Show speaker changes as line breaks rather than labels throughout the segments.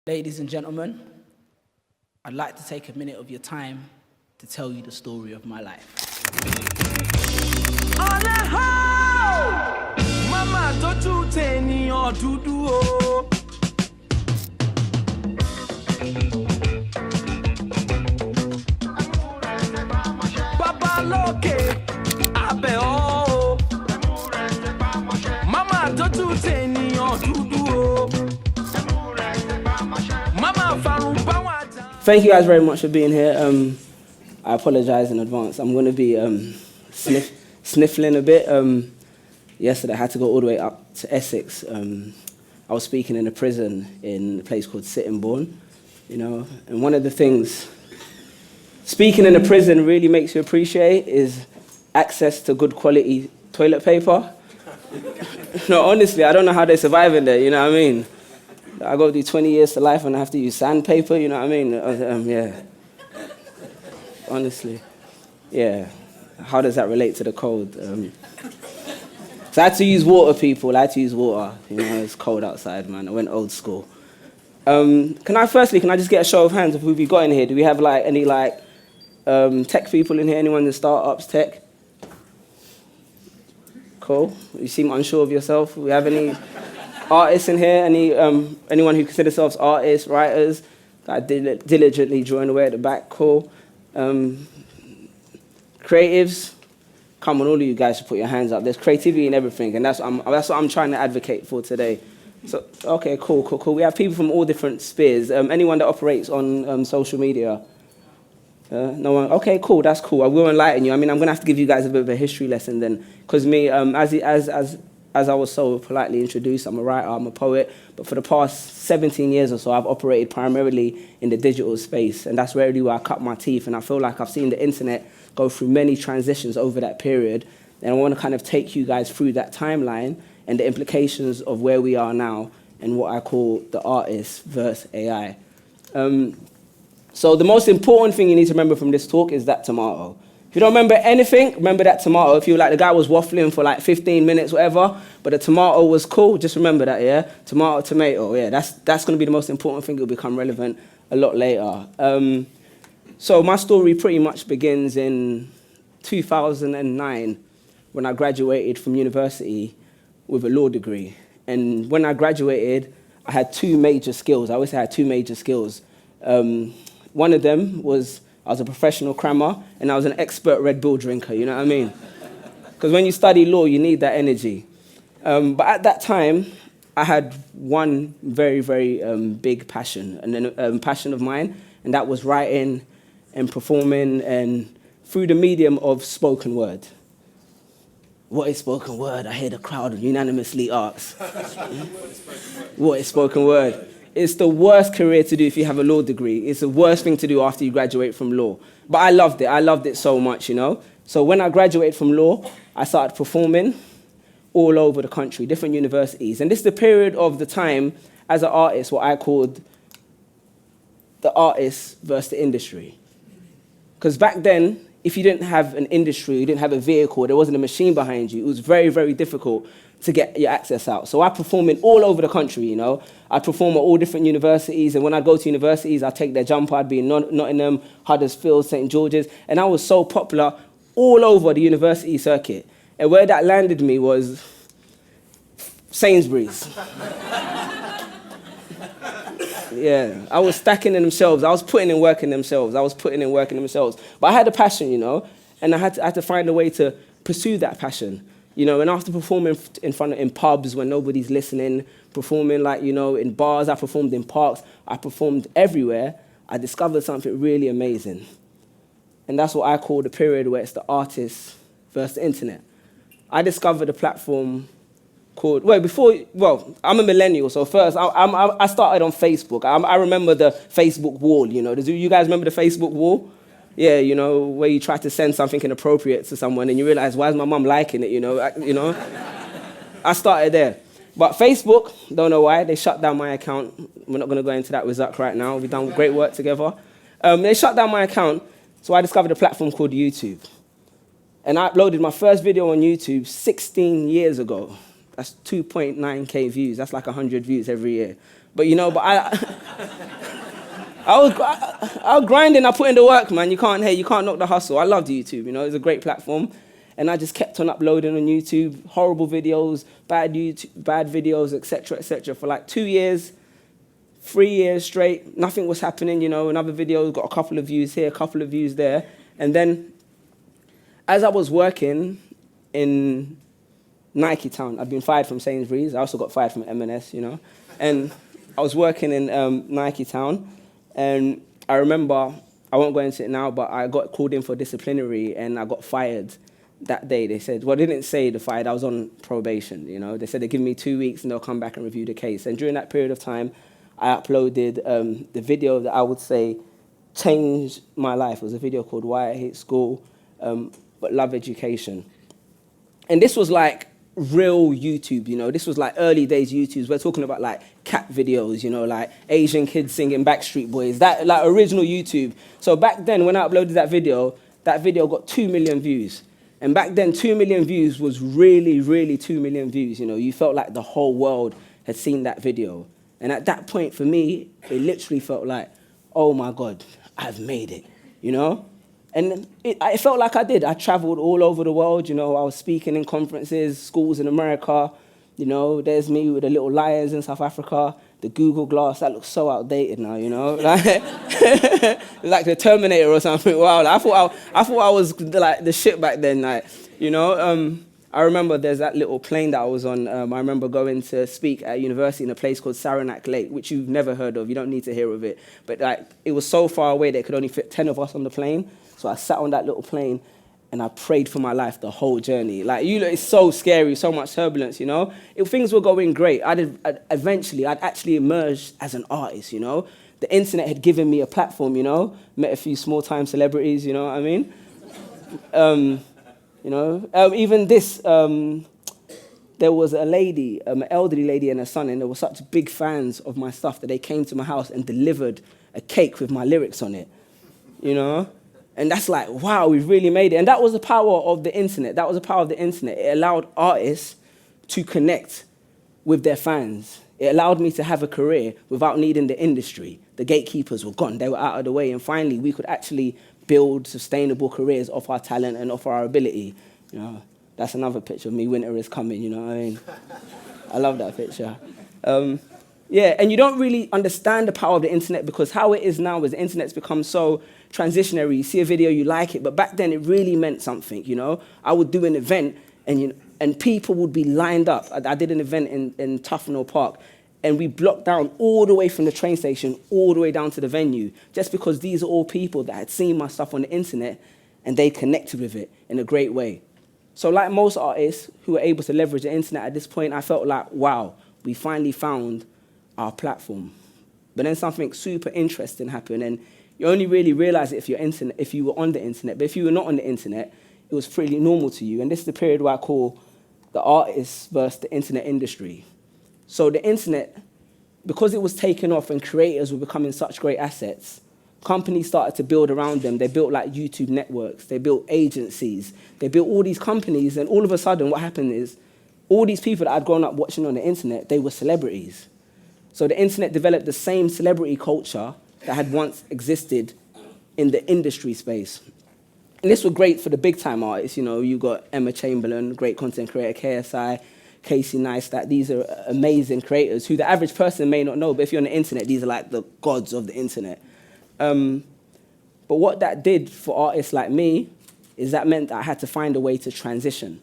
Ladies and gentlemen, I'd like to take a minute of your time to tell you the story of my life. Mama, don't you tell me or to do. Papa Loke, Abe oh. Mama, don't you tell me or to do. Thank you guys very much for being here. I apologize in advance. I'm going to be sniffling a bit. Yesterday I had to go all the way up to Essex. I was speaking in a prison in a place called Sittingbourne, and one of the things speaking in a prison really makes you appreciate is access to good quality toilet paper. No, honestly, I don't know how they survive in there, you know what I mean? I go do 20 years to life and I have to use sandpaper, you know what I mean? Yeah. Honestly. Yeah. How does that relate to the cold? So I had to use water, people. I had to use water. It's cold outside, man. I went old school. Can I just get a show of hands of who we got in here? Do we have any tech people in here? Anyone in startups, tech? Cool. You seem unsure of yourself. We have any artists in here? Anyone who considers themselves artists, writers, diligently drawing away at the back? Cool. Creatives, come on, all of you guys should put your hands up. There's creativity in everything, and that's what I'm trying to advocate for today. So, okay, cool. We have people from all different spheres. Anyone that operates on social media? No one? Okay, cool, that's cool. I will enlighten you. I'm going to have to give you guys a bit of a history lesson then, because me, as I was so politely introduced, I'm a writer, I'm a poet, but for the past 17 years or so, I've operated primarily in the digital space, and that's really where I cut my teeth, and I feel like I've seen the internet go through many transitions over that period, and I want to kind of take you guys through that timeline and the implications of where we are now and what I call the artist versus AI. So the most important thing you need to remember from this talk is that tomato. If you don't remember anything, remember that tomato. If you the guy was waffling for 15 minutes, whatever, but the tomato was cool, just remember that, yeah? Tomato, yeah, that's going to be the most important thing. It'll become relevant a lot later. So my story pretty much begins in 2009 when I graduated from university with a law degree. And when I graduated, I had two major skills. I always had two major skills. One of them was I was a professional crammer, and I was an expert Red Bull drinker, you know what I mean? Because when you study law, you need that energy. But at that time, I had one very, very big passion, and passion of mine, and that was writing and performing and through the medium of spoken word. What is spoken word? I hear the crowd unanimously ask. What is spoken word? It's the worst career to do if you have a law degree. It's the worst thing to do after you graduate from law. But I loved it. I loved it so much, So when I graduated from law, I started performing all over the country, different universities. And this is the period of the time as an artist, what I called the artist versus the industry. Because back then, if you didn't have an industry, you didn't have a vehicle, there wasn't a machine behind you, it was very, very difficult to get your access out. So I perform in all over the country, I'd perform at all different universities, and when I'd go to universities, I'd take their jumper, I'd be in Nottingham, Huddersfield, St. George's, and I was so popular all over the university circuit. And where that landed me was Sainsbury's. Yeah, I was stacking in them shelves. I was putting in work in them shelves. But I had a passion, and I had to find a way to pursue that passion. And after performing in pubs when nobody's listening, performing in bars, I performed in parks, I performed everywhere, I discovered something really amazing. And that's what I call the period where it's the artist versus the internet. I discovered a platform called, I'm a millennial, so first I started on Facebook. I remember the Facebook wall, Do you guys remember the Facebook wall? Yeah, where you try to send something inappropriate to someone and you realize, why is my mum liking it, I started there. But Facebook, don't know why, they shut down my account. We're not going to go into that with Zuck right now. We've done great work together. They shut down my account, so I discovered a platform called YouTube. And I uploaded my first video on YouTube 16 years ago. That's 2.9K views. That's like 100 views every year. But I was grinding, I put in the work, man. You can't knock the hustle. I loved YouTube, it's a great platform. And I just kept on uploading on YouTube, horrible videos, bad videos, etc., for like 2 years, 3 years straight. Nothing was happening, another video got a couple of views here, a couple of views there. And then as I was working in Nike Town, I'd been fired from Sainsbury's. I also got fired from M&S, And I was working in Nike Town. And I remember, I won't go into it now, but I got called in for disciplinary and I got fired that day. They said, well, they didn't say the fired, I was on probation, They said they'd give me 2 weeks and they'll come back and review the case. And during that period of time, I uploaded the video that I would say changed my life. It was a video called Why I Hate School, but Love Education. And this was like real YouTube, This was like early days YouTube. We're talking about like cat videos, like Asian kids singing Backstreet Boys, that like original YouTube. So back then when I uploaded that video got 2 million views. And back then 2 million views was really, really 2 million views, You felt like the whole world had seen that video. And at that point for me, it literally felt like, oh my God, I've made it, And it felt like I did. I traveled all over the world, I was speaking in conferences, schools in America, there's me with the little lions in South Africa, the Google Glass, that looks so outdated now, like the Terminator or something. Wow, I thought I was like the shit back then, I remember there's that little plane that I was on. I remember going to speak at university in a place called Saranac Lake, which you've never heard of. You don't need to hear of it. But like, it was so far away that it could only fit 10 of us on the plane. So I sat on that little plane and I prayed for my life the whole journey. Like, it's so scary, so much turbulence, If things were going great, I'd actually emerged as an artist, The internet had given me a platform, Met a few small-time celebrities, you know what I mean? Even this, there was a lady, an elderly lady and her son, and they were such big fans of my stuff that they came to my house and delivered a cake with my lyrics on it, And that's like, wow, we've really made it. And that was the power of the internet. It allowed artists to connect with their fans. It allowed me to have a career without needing the industry. The gatekeepers were gone. They were out of the way. And finally, we could actually build sustainable careers off our talent and off our ability. That's another picture of me. Winter is coming, you know what I mean? I love that picture. And you don't really understand the power of the internet because how it is now is the internet's become so transitionary. You see a video, you like it, but back then it really meant something, I would do an event and people would be lined up. I did an event in Tufnell Park and we blocked down all the way from the train station all the way down to the venue just because these are all people that had seen my stuff on the internet and they connected with it in a great way. So like most artists who were able to leverage the internet at this point, I felt like, wow, we finally found our platform. But then something super interesting happened, and you only really realize it if you were on the internet. But if you were not on the internet, it was pretty normal to you. And this is the period where I call the artists versus the internet industry. So the internet, because it was taking off and creators were becoming such great assets, companies started to build around them. They built like YouTube networks, they built agencies, they built all these companies, and all of a sudden what happened is all these people that I'd grown up watching on the internet, they were celebrities. So the internet developed the same celebrity culture that had once existed in the industry space. And this was great for the big-time artists. You got Emma Chamberlain, great content creator, KSI, Casey Neistat. These are amazing creators who the average person may not know, but if you're on the internet, these are like the gods of the internet. But what that did for artists like me is that meant that I had to find a way to transition.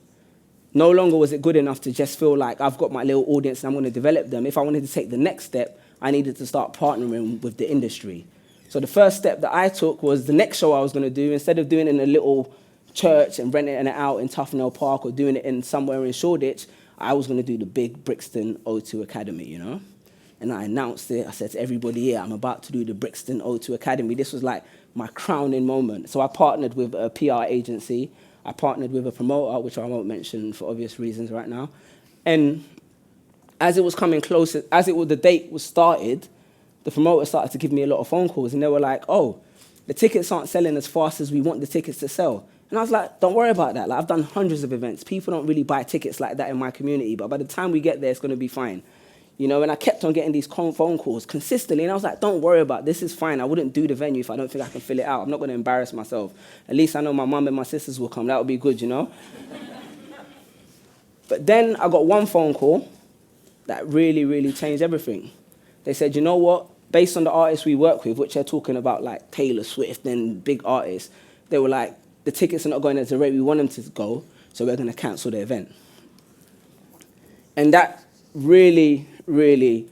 No longer was it good enough to just feel like I've got my little audience and I'm going to develop them. If I wanted to take the next step, I needed to start partnering with the industry. So the first step that I took was the next show I was going to do, instead of doing it in a little church and renting it out in Tufnell Park or doing it in somewhere in Shoreditch, I was going to do the big Brixton O2 Academy, And I announced it. I said to everybody, yeah, I'm about to do the Brixton O2 Academy. This was like my crowning moment. So I partnered with a PR agency. I partnered with a promoter, which I won't mention for obvious reasons right now. And as it was coming closer, the date was started, the promoter started to give me a lot of phone calls. And they were like, oh, the tickets aren't selling as fast as we want the tickets to sell. And I was like, don't worry about that. Like, I've done hundreds of events. People don't really buy tickets like that in my community, but by the time we get there, it's going to be fine. You know, and I kept on getting these phone calls consistently, and I was like, don't worry about it. This is fine. I wouldn't do the venue if I don't think I can fill it out. I'm not going to embarrass myself. At least I know my mum and my sisters will come. That would be good, you know? But then I got one phone call that really, really changed everything. They said, you know what? Based on the artists we work with, which they're talking about like Taylor Swift and big artists, they were like, the tickets are not going at the rate we want them to go, so we're going to cancel the event. And that really, really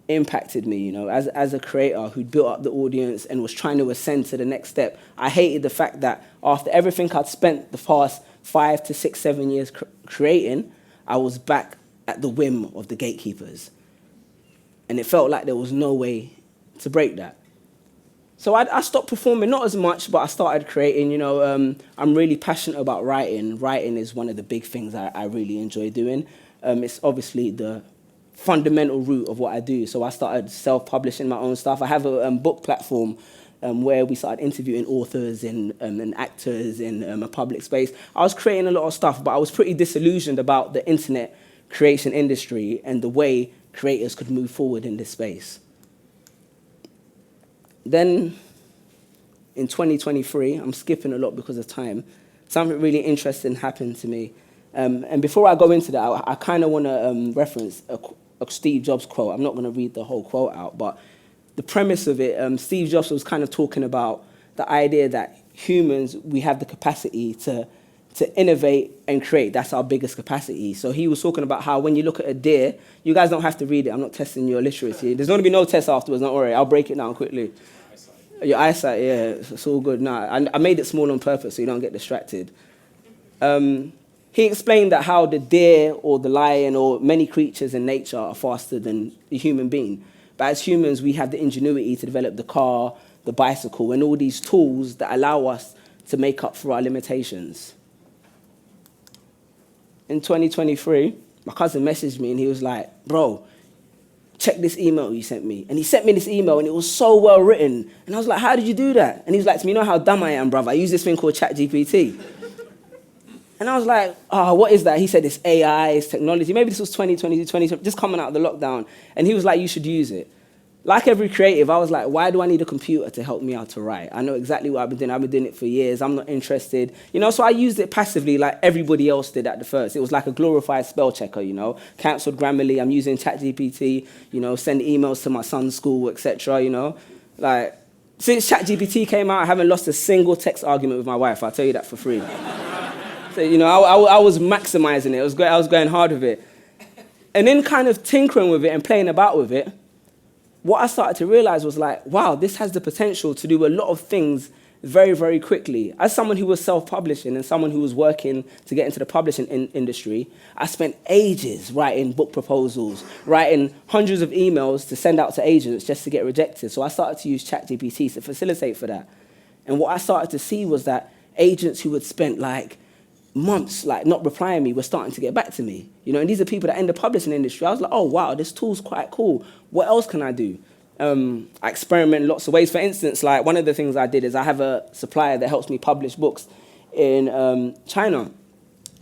impacted me, you know, as a creator who built up the audience and was trying to ascend to the next step. I hated the fact that after everything I'd spent the past 5 to 6, 7 years creating, I was back at the whim of the gatekeepers. And it felt like there was no way to break that. So I stopped performing, not as much, but I started creating, you know. I'm really passionate about writing. Writing is one of the big things I really enjoy doing. It's obviously the fundamental root of what I do. So I started self-publishing my own stuff. I have a book platform where we started interviewing authors and actors in a public space. I was creating a lot of stuff, but I was pretty disillusioned about the internet creation industry and the way creators could move forward in this space. Then, in 2023, I'm skipping a lot because of time, something really interesting happened to me. And before I go into that, I kind of want to reference a Steve Jobs quote. I'm not going to read the whole quote out, but the premise of it, Steve Jobs was kind of talking about the idea that humans, we have the capacity to innovate and create. That's our biggest capacity. So he was talking about how when you look at a deer, you guys don't have to read it. I'm not testing your literacy. There's going to be no test afterwards, don't worry. I'll break it down quickly. Your eyesight, yeah, it's all good. Nah, I made it small on purpose so you don't get distracted. He explained that how the deer or the lion or many creatures in nature are faster than the human being. But as humans, we have the ingenuity to develop the car, the bicycle, and all these tools that allow us to make up for our limitations. In 2023, my cousin messaged me and he was like, bro, check this email you sent me. And he sent me this email and it was so well written. And I was like, how did you do that? And he was like to me, you know how dumb I am, brother? I use this thing called ChatGPT. And I was like, oh, what is that? He said, it's AI, it's technology. Maybe this was 2020, just coming out of the lockdown. And he was like, you should use it. Like every creative, I was like, why do I need a computer to help me out to write? I know exactly what I've been doing. I've been doing it for years. I'm not interested. You know, so I used it passively like everybody else did at the first. It was like a glorified spell checker, you know, cancelled Grammarly. I'm using ChatGPT, you know, send emails to my son's school, etc., you know. Like, since ChatGPT came out, I haven't lost a single text argument with my wife. I'll tell you that for free. So, you know, I was maximizing it. I was going hard with it. And then kind of tinkering with it and playing about with it, what I started to realize was like, wow, this has the potential to do a lot of things very, very quickly. As someone who was self-publishing and someone who was working to get into the publishing industry, I spent ages writing book proposals, writing hundreds of emails to send out to agents just to get rejected. So I started to use ChatGPT to facilitate for that. And what I started to see was that agents who had spent like months like not replying me were starting to get back to me. You know, and these are people that are in the publishing industry. I was like, oh wow, this tool's quite cool. What else can I do? I experiment in lots of ways. For instance, like one of the things I did is I have a supplier that helps me publish books in China.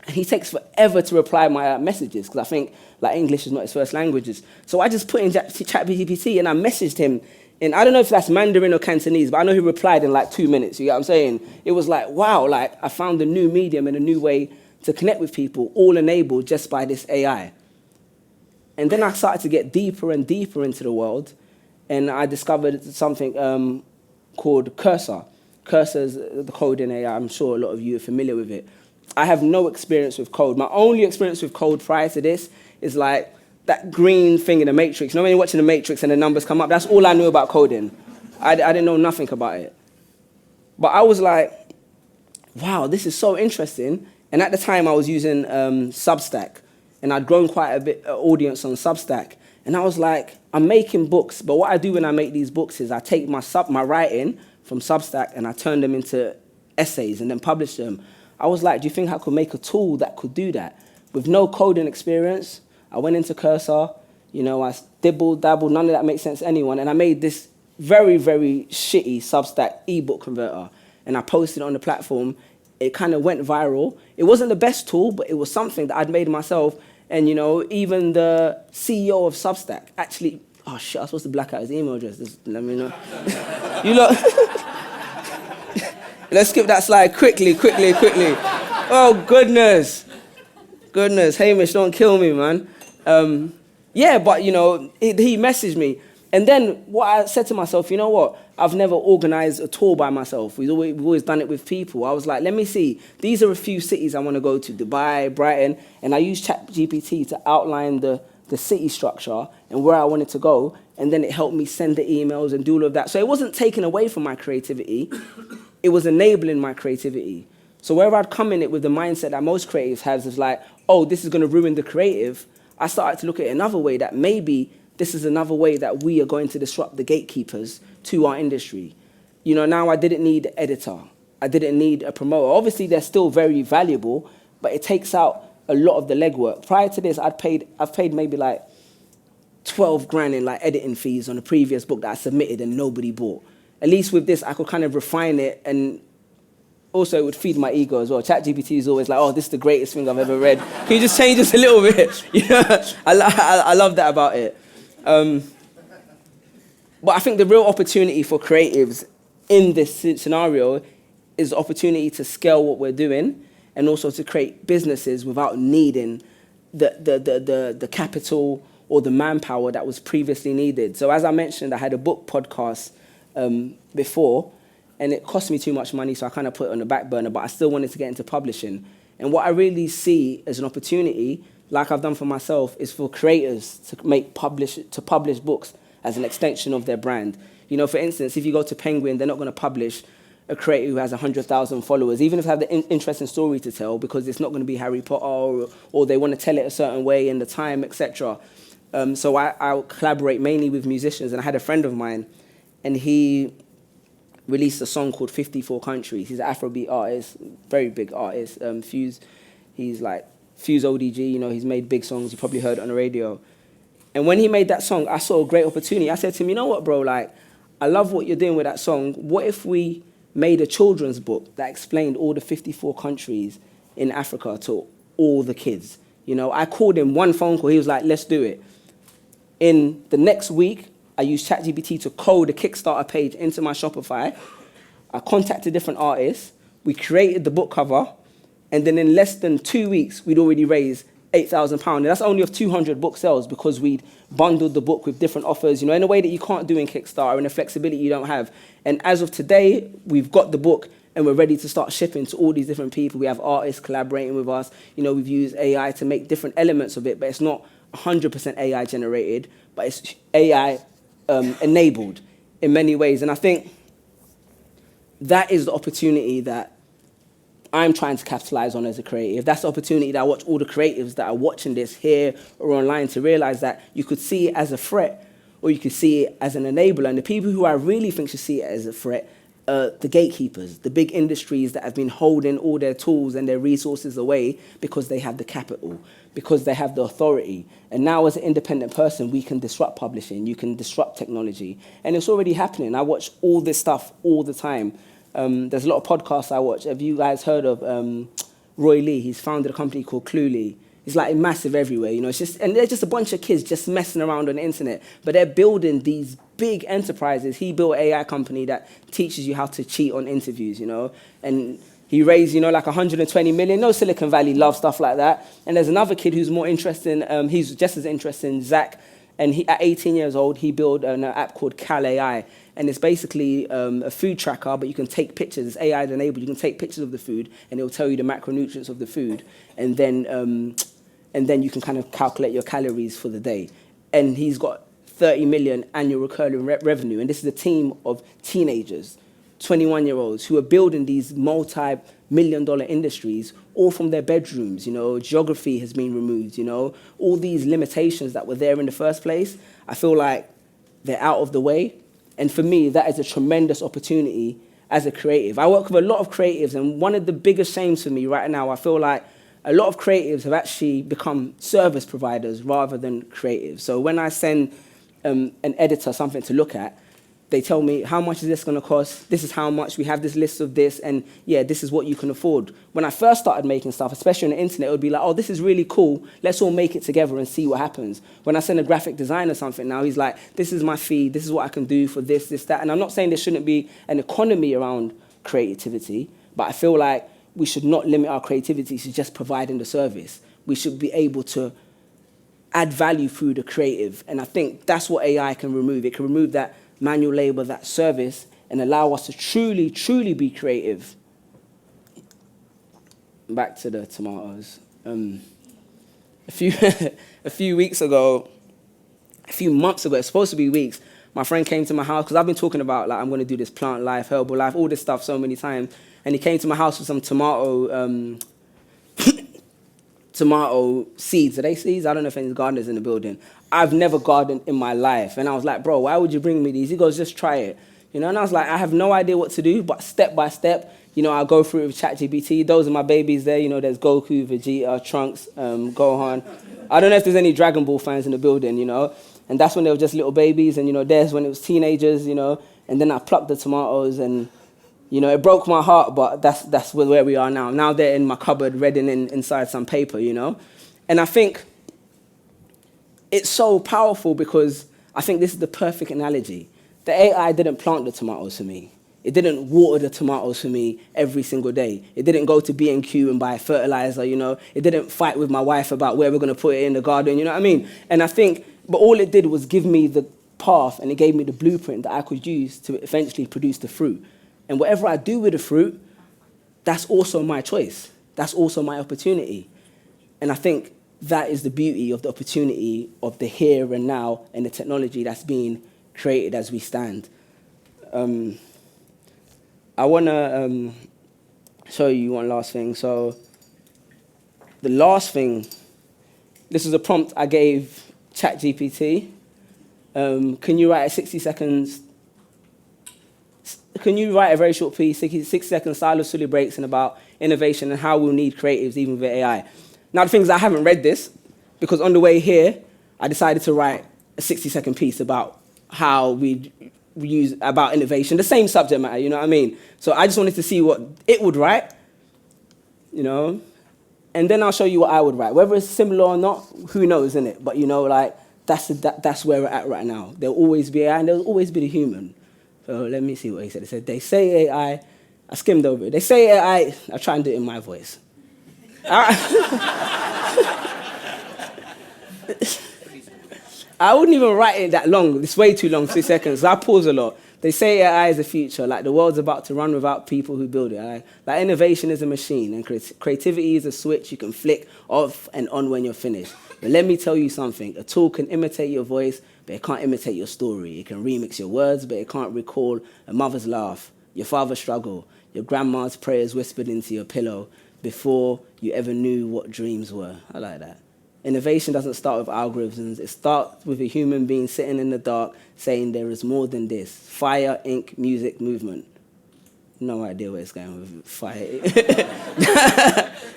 And he takes forever to reply my messages because I think like English is not his first language. So I just put in ChatGPT and I messaged him. And I don't know if that's Mandarin or Cantonese, but I know he replied in like 2 minutes. You get what I'm saying? It was like, wow, like I found a new medium and a new way to connect with people, all enabled just by this AI. And then I started to get deeper and deeper into the world, and I discovered something called Cursor. Cursor is the coding AI. I'm sure a lot of you are familiar with it. I have no experience with code. My only experience with code prior to this is like that green thing in the Matrix. You know when you're watching the Matrix and the numbers come up? That's all I knew about coding. I didn't know nothing about it. But I was like, wow, this is so interesting. And at the time, I was using Substack. And I'd grown quite a bit audience on Substack. And I was like, I'm making books. But what I do when I make these books is I take my writing from Substack and I turn them into essays and then publish them. I was like, do you think I could make a tool that could do that? With no coding experience, I went into Cursor, you know, I dabbled, none of that makes sense to anyone, and I made this very, very shitty Substack ebook converter, and I posted it on the platform, it kind of went viral. It wasn't the best tool, but it was something that I'd made myself. And, you know, even the CEO of Substack actually, oh shit, I was supposed to black out his email address. Just let me know. You lot, let's skip that slide quickly. Oh, goodness. Hamish, don't kill me, man. Yeah, but, you know, he messaged me. And then what I said to myself, you know what? I've never organized a tour by myself. We've always done it with people. I was like, let me see. These are a few cities I want to go to, Dubai, Brighton. And I used ChatGPT to outline the city structure and where I wanted to go. And then it helped me send the emails and do all of that. So it wasn't taking away from my creativity. It was enabling my creativity. So wherever I'd come in it with the mindset that most creatives have is like, oh, this is going to ruin the creative, I started to look at it another way, that maybe this is another way that we are going to disrupt the gatekeepers to our industry. You know, now I didn't need an editor. I didn't need a promoter. Obviously, they're still very valuable, but it takes out a lot of the legwork. Prior to this, I've paid maybe like 12 grand in like editing fees on a previous book that I submitted and nobody bought. At least with this, I could kind of refine it, and also it would feed my ego as well. ChatGPT is always like, oh, this is the greatest thing I've ever read. Can you just change this a little bit? You know, I love that about it. But I think the real opportunity for creatives in this scenario is the opportunity to scale what we're doing and also to create businesses without needing the capital or the manpower that was previously needed. So as I mentioned, I had a book podcast before, and it cost me too much money, so I kind of put it on the back burner, but I still wanted to get into publishing. And what I really see as an opportunity, like I've done for myself, is for creators to publish books as an extension of their brand. You know, for instance, if you go to Penguin, they're not going to publish a creator who has 100,000 followers, even if they have the interesting story to tell, because it's not going to be Harry Potter, or they want to tell it a certain way in the time, etc. So I collaborate mainly with musicians, and I had a friend of mine, and he released a song called 54 Countries. He's an Afrobeat artist, very big artist. He's like Fuse ODG, you know, he's made big songs. You probably heard it on the radio. And when he made that song, I saw a great opportunity. I said to him, you know what, bro, like, I love what you're doing with that song. What if we made a children's book that explained all the 54 countries in Africa to all the kids? You know, I called him one phone call. He was like, let's do it. In the next week, I used ChatGPT to code a Kickstarter page into my Shopify. I contacted different artists. We created the book cover. And then in less than 2 weeks, we'd already raised £8,000. And that's only of 200 book sales, because we'd bundled the book with different offers, you know, in a way that you can't do in Kickstarter, and the flexibility you don't have. And as of today, we've got the book and we're ready to start shipping to all these different people. We have artists collaborating with us. You know, we've used AI to make different elements of it, but it's not 100% AI generated, but it's AI enabled in many ways. And I think that is the opportunity that I'm trying to capitalize on as a creative. That's the opportunity that I watch all the creatives that are watching this here or online to realize that you could see it as a threat or you could see it as an enabler. And the people who I really think should see it as a threat are the gatekeepers, the big industries that have been holding all their tools and their resources away because they have the capital, because they have the authority. And now as an independent person, we can disrupt publishing, you can disrupt technology. And it's already happening. I watch all this stuff all the time. There's a lot of podcasts I watch. Have you guys heard of Roy Lee? He's founded a company called Cluely. It's like massive everywhere, you know. It's just, and they're just a bunch of kids just messing around on the internet, but they're building these big enterprises. He built an AI company that teaches you how to cheat on interviews, you know. And he raised, you know, like 120 million. No, Silicon Valley love stuff like that. And there's another kid who's more interesting. He's just as interesting, Zach. And he, at 18 years old, he built an app called Cal AI. And it's basically a food tracker, but you can take pictures. It's AI enabled. You can take pictures of the food, and it will tell you the macronutrients of the food. And then you can kind of calculate your calories for the day. And he's got 30 million annual recurring revenue. And this is a team of teenagers, 21-year-olds, who are building these multi-million-dollar industries, all from their bedrooms. You know, geography has been removed, you know. All these limitations that were there in the first place, I feel like they're out of the way. And for me, that is a tremendous opportunity as a creative. I work with a lot of creatives, and one of the biggest shames for me right now, I feel like a lot of creatives have actually become service providers rather than creatives. So when I send an editor something to look at, They tell me, how much is this going to cost? This is how much. We have this list of this, and yeah, this is what you can afford. When I first started making stuff, especially on the internet, it would be like, oh, this is really cool. Let's all make it together and see what happens. When I send a graphic designer something now, he's like, this is my fee. This is what I can do for this, this, that. And I'm not saying there shouldn't be an economy around creativity, but I feel like we should not limit our creativity to just providing the service. We should be able to add value through the creative. And I think that's what AI can remove. It can remove that manual labor, that service, and allow us to truly, truly be creative. Back to the tomatoes. A few weeks ago, a few months ago, it's supposed to be weeks, my friend came to my house, because I've been talking about, like, I'm going to do this plant life, herbal life, all this stuff so many times, and he came to my house with some tomato seeds. Are they seeds? I don't know if any gardeners in the building. I've never gardened in my life. And I was like, bro, why would you bring me these? He goes, just try it. You know, and I was like, I have no idea what to do, but step by step, you know, I'll go through it with ChatGPT. Those are my babies there. You know, there's Goku, Vegeta, Trunks, Gohan. I don't know if there's any Dragon Ball fans in the building, you know. And that's when they were just little babies. And, you know, there's when it was teenagers, you know. And then I plucked the tomatoes and, you know, it broke my heart, but that's where we are now. Now they're in my cupboard, redding inside some paper, you know. And I think it's so powerful because I think this is the perfect analogy. The AI didn't plant the tomatoes for me. It didn't water the tomatoes for me every single day. It didn't go to B&Q and buy fertilizer, you know. It didn't fight with my wife about where we're going to put it in the garden, you know what I mean? And I think, but all it did was give me the path, and it gave me the blueprint that I could use to eventually produce the fruit. And whatever I do with the fruit, that's also my choice. That's also my opportunity. And I think that is the beauty of the opportunity of the here and now and the technology that's being created as we stand. I want to show you one last thing. So the last thing, this is a prompt I gave ChatGPT. Can you write a 60 seconds? Can you write a very short piece, 60-second style of Suli Breaks, and about innovation and how we'll need creatives even with AI? Now, the thing is, I haven't read this, because on the way here, I decided to write a 60-second piece about how we use, about innovation, the same subject matter, you know what I mean? So I just wanted to see what it would write, you know, and then I'll show you what I would write. Whether it's similar or not, who knows, innit? But, you know, like, that's where we're at right now. There'll always be AI, and there'll always be the human. So let me see what he said. He said, they say AI, I skimmed over it. They say AI, I'll try and do it in my voice. I wouldn't even write it that long. It's way too long, 6 seconds. I pause a lot. They say AI is the future, like the world's about to run without people who build it. Like innovation is a machine, and creativity is a switch you can flick off and on when you're finished. But let me tell you something. A tool can imitate your voice, but it can't imitate your story. It can remix your words, but it can't recall a mother's laugh, your father's struggle, your grandma's prayers whispered into your pillow before you ever knew what dreams were. I like that. Innovation doesn't start with algorithms. It starts with a human being sitting in the dark saying there is more than this. Fire, ink, music, movement. No idea where it's going with fire.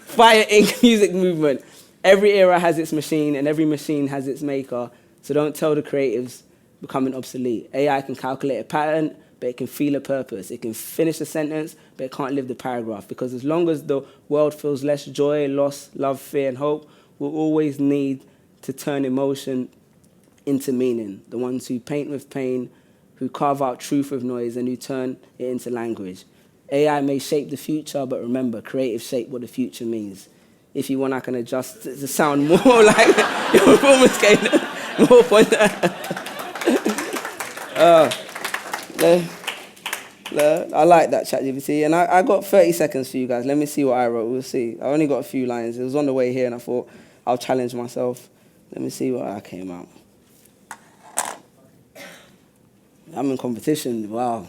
Fire, ink, music, movement. Every era has its machine, and every machine has its maker. So don't tell the creatives becoming obsolete. AI can calculate a pattern, but it can feel a purpose. It can finish a sentence, but it can't live the paragraph. Because as long as the world feels less joy, loss, love, fear, and hope, we'll always need to turn emotion into meaning. The ones who paint with pain, who carve out truth with noise, and who turn it into language. AI may shape the future, but remember, creative shape what the future means. If you want, I can adjust to sound more like your performance gain. More point. I like that, ChatGPT. And I got 30 seconds for you guys. Let me see what I wrote. We'll see. I only got a few lines. It was on the way here, and I thought I'll challenge myself. Let me see what I came out. I'm in competition. Wow.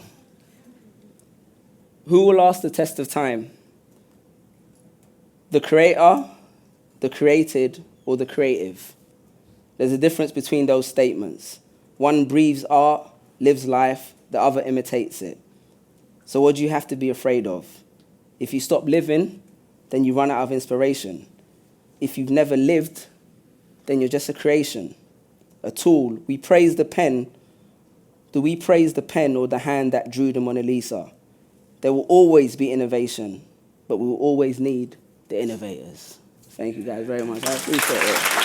Who will last the test of time? The creator, the created, or the creative? There's a difference between those statements. One breathes art, lives life, the other imitates it. So what do you have to be afraid of? If you stop living, then you run out of inspiration. If you've never lived, then you're just a creation, a tool. We praise the pen, Do we praise the pen or the hand that drew the Mona Lisa? There will always be innovation, but we will always need the innovators. Thank you guys very much. I appreciate it.